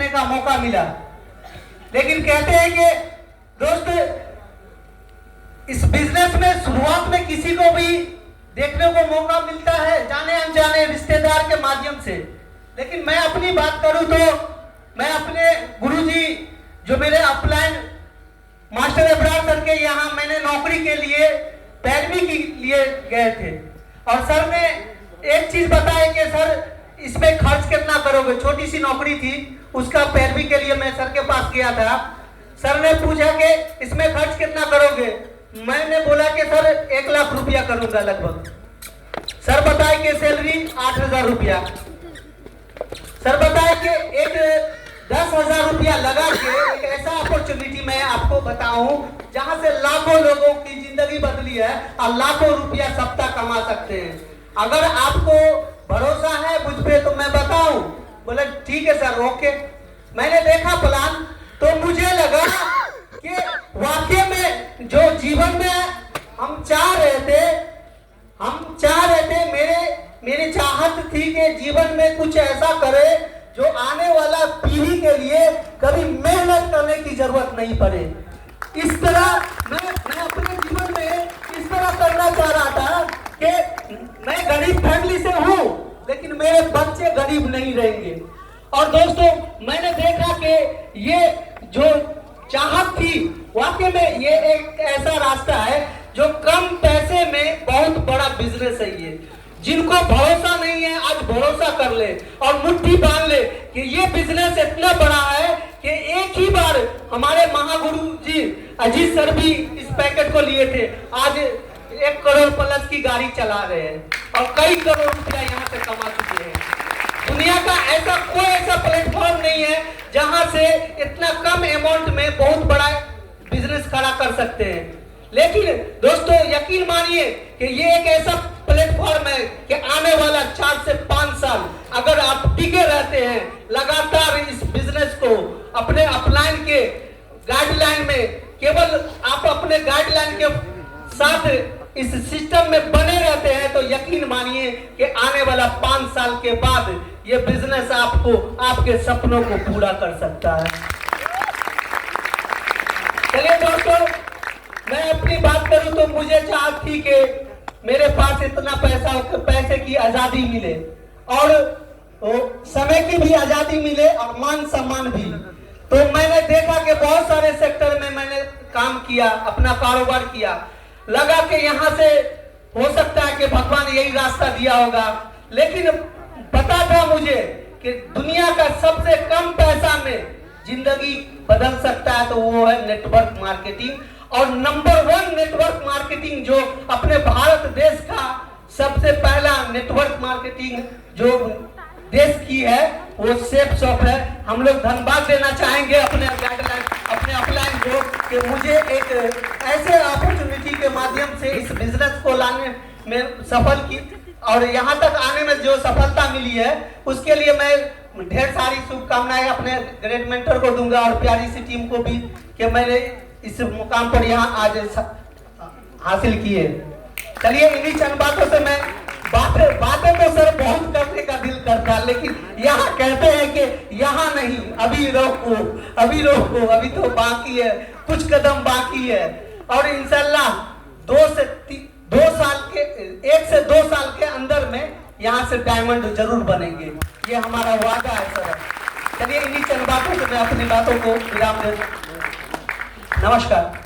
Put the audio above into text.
देखने का मौका मिला। लेकिन कहते हैं कि दोस्त, इस बिजनेस में शुरुआत में किसी को भी देखने को मौका मिलता है जाने अनजाने रिश्तेदार के माध्यम से। लेकिन मैं अपनी बात करूं तो मैं अपने गुरुजी जो मेरे अपलाइन मास्टर एब्रार सर के यहाँ मैंने नौकरी के लिए पैरवी के लिए गए थे और सर ने एक चीज बताया कि सर इसमें खर्च कितना करोगे। छोटी सी नौकरी थी, उसका पैरवी के लिए मैं सर के पास गया था। सर ने पूछा कि इसमें खर्च कितना करोगे। मैंने बोला कि सर 1 लाख रुपया करूंगा लगभग। सर बताए कि सैलरी 8,000 रुपया। सर बताए कि एक 10,000 रुपया लगा के एक ऐसा अपॉर्चुनिटी मैं आपको बताऊं जहां से लाखों लोगों की जिंदगी बदली है और लाखों रुपया सप्ताह कमा सकते हैं। अगर आपको भरोसा है मुझ पे तो मैं बताऊं। बोले ठीक है सर, ओके। मैंने देखा प्लान तो मुझे लगा कि वाकई में जो जीवन में हम चाह रहे थे, मेरी चाहत थी कि जीवन में कुछ ऐसा करे जो आने वाला पीढ़ी के लिए कभी मेहनत करने की जरूरत नहीं पड़े। इस तरह मैं अपने जीवन में इस तरह करना चाह रहा था कि मैं गरीब फैमिली से हूँ लेकिन मेरे बच्चे गरीब नहीं रहेंगे। और दोस्तों, मैंने देखा कि ये जो चाहत थी वाकई में ये एक ऐसा रास्ता है जो कम पैसे में बहुत बड़ा बिजनेस है। ये जिनको भरोसा नहीं है आज भरोसा कर ले और मुट्ठी बांध ले कि ये बिजनेस इतना बड़ा है कि एक ही बार हमारे महागुरु जी अजीत सर भी इस पैकेट को लिए थे। आज 1 करोड़ प्लस की गाड़ी चला रहे हैं और कई करोड़ रुपया यहाँ से कमा चुके हैं। दुनिया का ऐसा कोई ऐसा प्लेटफॉर्म नहीं है जहां से इतना कम अमाउंट में बहुत बड़ा बिजनेस खड़ा कर सकते हैं। लेकिन दोस्तों यकीन मानिए कि ये एक ऐसा प्लेटफॉर्म है कि आने वाला 4 से 5 साल अगर आप टिके रहते हैं लगातार इस बिजनेस को अपने अपलाइन के गाइडलाइन में, केवल आप अपने गाइडलाइन के साथ इस सिस्टम में बने रहते हैं तो यकीन मानिए कि आने वाला 5 साल के बाद ये बिजनेस आपको आपके सपनों को पूरा कर सकता है। चलिए दोस्तों, मैं अपनी बात करूं तो मुझे चाहत थी कि मेरे पास इतना पैसे की आजादी मिले और समय की भी आजादी मिले और मान सम्मान भी। तो मैंने देखा कि बहुत सारे सेक्टर में मैंने काम किया, अपना कारोबार किया। लगा कि यहाँ से हो सकता है कि भगवान यही रास्ता दिया होगा। लेकिन पता था मुझे कि दुनिया का सबसे कम पैसा में जिंदगी बदल सकता है तो वो है नेटवर्क मार्केटिंग। और नंबर 1 नेटवर्क मार्केटिंग जो अपने भारत देश का सबसे पहला नेटवर्क मार्केटिंग जो देश की है वो सेफ शॉप है। हम लोग धन्यवाद देना चाहेंगे अपने गाइडलाइन अपने अपलाइन को कि मुझे एक ऐसे अपॉर्चुनिटी के माध्यम से इस बिजनेस को लाने में सफल की और यहाँ तक आने में जो सफलता मिली है उसके लिए मैं ढेर सारी शुभकामनाएं अपने ग्रेट मेंटर को दूंगा और प्यारी सी टीम को भी कि मैंने इस मुकाम पर यहाँ आज हासिल की है। चलिए इन्हीं चंद बातों से मैं बातें तो सर बहुत करने का दिल करता, लेकिन यहाँ कहते हैं कि यहाँ नहीं, अभी रोको, अभी तो बाकी है, कुछ कदम बाकी है। और इंशाल्लाह 1 से 2 साल के अंदर में यहाँ से डायमंड जरूर बनेंगे, ये हमारा वादा है सर। चलिए इन्हीं चंद बातों से मैं अपनी बातों को विराम दे। नमस्कार।